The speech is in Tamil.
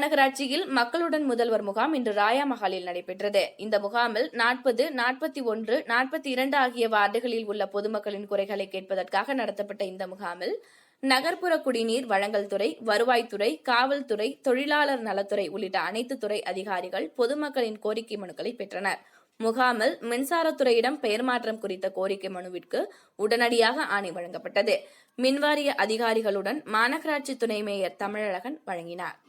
மாநகராட்சியில் மக்களுடன் முதல்வர் முகாம் இன்று ராயா மஹாலில் நடைபெற்றது. இந்த முகாமில் 40, 41, 42 ஆகிய வார்டுகளில் உள்ள பொதுமக்களின் குறைகளை கேட்பதற்காக நடத்தப்பட்ட இந்த முகாமில் நகர்ப்புற குடிநீர் வழங்கல் துறை, வருவாய்த்துறை, காவல்துறை, தொழிலாளர் நலத்துறை உள்ளிட்ட அனைத்து துறை அதிகாரிகள் பொதுமக்களின் கோரிக்கை மனுக்களை பெற்றனர். முகாமில் மின்சாரத்துறையிடம் பெயர் மாற்றம் குறித்த கோரிக்கை மனுவிற்கு உடனடியாக ஆணை வழங்கப்பட்டது. மின்வாரிய அதிகாரிகளுடன் மாநகராட்சி துணை மேயர் தமிழழகன் வழங்கினார்.